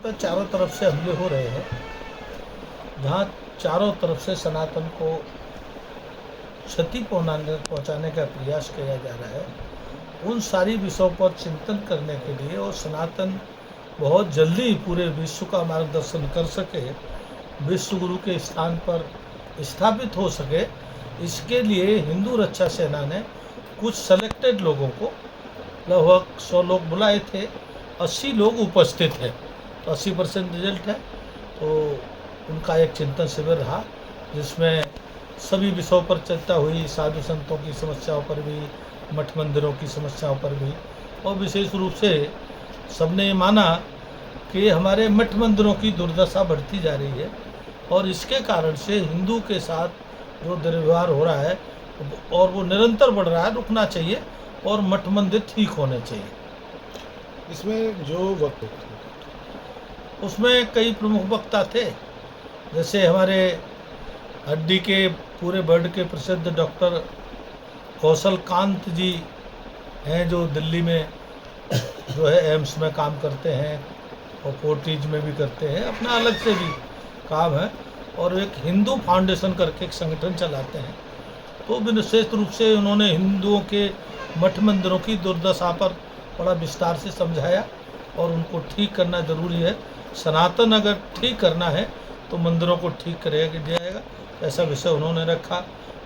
पर चारों तरफ से हमले हो रहे हैं, जहाँ चारों तरफ से सनातन को क्षति पहुँचाने का प्रयास किया जा रहा है, उन सारी विषयों पर चिंतन करने के लिए और सनातन बहुत जल्दी पूरे विश्व का मार्गदर्शन कर सके, विश्व गुरु के स्थान पर स्थापित हो सके, इसके लिए हिंदू रक्षा सेना ने कुछ सेलेक्टेड लोगों को, लगभग 100 लोग बुलाए थे, 80 लोग उपस्थित हैं, तो 80% रिजल्ट है। तो उनका एक चिंतन शिविर रहा, जिसमें सभी विषयों पर चर्चा हुई, साधु संतों की समस्याओं पर भी, मठ मंदिरों की समस्याओं पर भी, और विशेष रूप से सबने माना कि हमारे मठ मंदिरों की दुर्दशा बढ़ती जा रही है और इसके कारण से हिंदू के साथ जो दुर्व्यवहार हो रहा है और वो निरंतर बढ़ रहा है, रुकना चाहिए और मठ मंदिर ठीक होने चाहिए। इसमें जो वक्त उसमें कई प्रमुख वक्ता थे, जैसे हमारे हड्डी के पूरे वर्ल्ड के प्रसिद्ध डॉक्टर कौशल कांत जी हैं, जो दिल्ली में जो है एम्स में काम करते हैं और फोर्टिज में भी करते हैं, अपना अलग से भी काम है, और एक हिंदू फाउंडेशन करके एक संगठन चलाते हैं। तो विशेष रूप से उन्होंने हिंदुओं के मठ मंदिरों की दुर्दशा पर बड़ा विस्तार से समझाया और उनको ठीक करना जरूरी है। सनातन अगर ठीक करना है तो मंदिरों को ठीक करेगा जाएगा, ऐसा विषय उन्होंने रखा।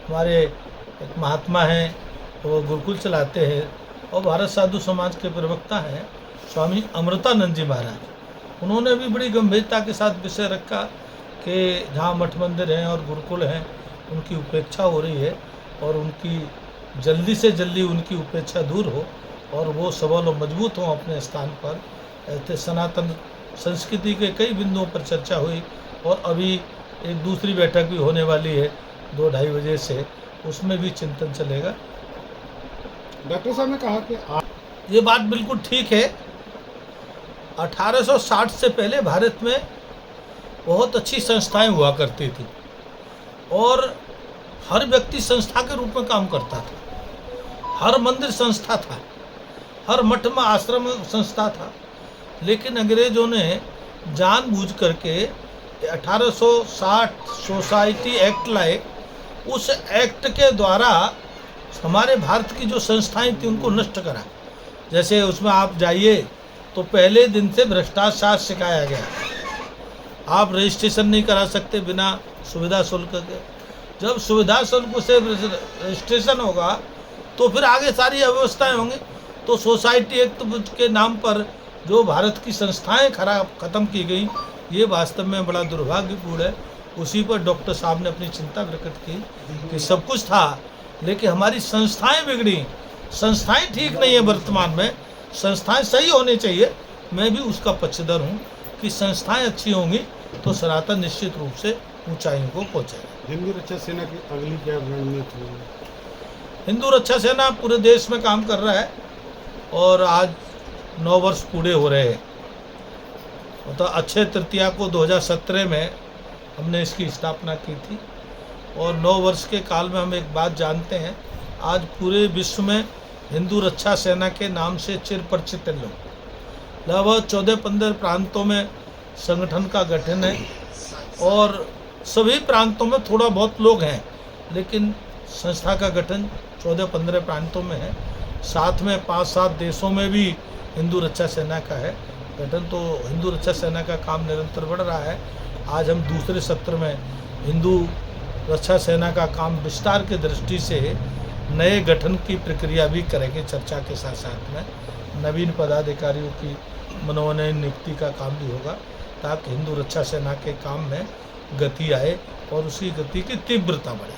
हमारे एक महात्मा हैं, वो गुरुकुल चलाते हैं और भारत साधु समाज के प्रवक्ता हैं स्वामी अमृतानंद जी महाराज। उन्होंने भी बड़ी गंभीरता के साथ विषय रखा कि जहाँ मठ मंदिर हैं और गुरुकुल हैं उनकी उपेक्षा हो रही है और उनकी जल्दी से जल्दी उनकी उपेक्षा दूर हो और वो सबल और मजबूत हों अपने स्थान पर। ऐसे सनातन संस्कृति के कई बिंदुओं पर चर्चा हुई और अभी एक दूसरी बैठक भी होने वाली है 2-2:30 बजे से, उसमें भी चिंतन चलेगा। डॉक्टर साहब ने कहा कि ये बात बिल्कुल ठीक है। 1860 से पहले भारत में बहुत अच्छी संस्थाएं हुआ करती थी और हर व्यक्ति संस्था के रूप में काम करता था, हर मंदिर संस्था था, हर मठ में आश्रम संस्था था। लेकिन अंग्रेजों ने जानबूझ करके 1860 सोसाइटी एक्ट लाए। उस एक्ट के द्वारा हमारे भारत की जो संस्थाएं थी उनको नष्ट करा। जैसे उसमें आप जाइए तो पहले दिन से भ्रष्टाचार सिखाया गया, आप रजिस्ट्रेशन नहीं करा सकते बिना सुविधा शुल्क के। जब सुविधा शुल्क से रजिस्ट्रेशन होगा तो फिर आगे सारी व्यवस्थाएं होंगी। तो सोसाइटी एक्ट के नाम पर जो भारत की संस्थाएं ख़त्म की गई, ये वास्तव में बड़ा दुर्भाग्यपूर्ण है। उसी पर डॉक्टर साहब ने अपनी चिंता प्रकट की कि सब कुछ था लेकिन हमारी संस्थाएं बिगड़ी, संस्थाएं ठीक नहीं है। वर्तमान में संस्थाएं सही होनी चाहिए, मैं भी उसका पक्षधर हूँ कि संस्थाएं अच्छी होंगी तो सनातन निश्चित रूप से ऊंचाइयों को पहुँचेगा। हिंदू रक्षा सेना की अगली क्या रणनीति है? हिंदू रक्षा सेना पूरे देश में काम कर रहा है और आज 9 वर्ष पूरे हो रहे हैं। तो अक्षय तृतीया को 2017 में हमने इसकी स्थापना की थी और 9 वर्ष के काल में हम एक बात जानते हैं, आज पूरे विश्व में हिंदू रक्षा सेना के नाम से चिर परिचित हैं लोग। लगभग 14-15 प्रांतों में संगठन का गठन है और सभी प्रांतों में थोड़ा बहुत लोग हैं, लेकिन संस्था का गठन 14-15 प्रांतों में है। साथ में 5-7 देशों में भी हिंदू रक्षा सेना का है गठन। तो हिंदू रक्षा सेना का काम निरंतर बढ़ रहा है। आज हम दूसरे सत्र में हिंदू रक्षा सेना का काम विस्तार की दृष्टि से नए गठन की प्रक्रिया भी करेंगे। चर्चा के साथ साथ में नवीन पदाधिकारियों की मनोनयन नियुक्ति का काम भी होगा ताकि हिंदू रक्षा सेना के काम में गति आए और उसकी गति की तीव्रता बढ़े।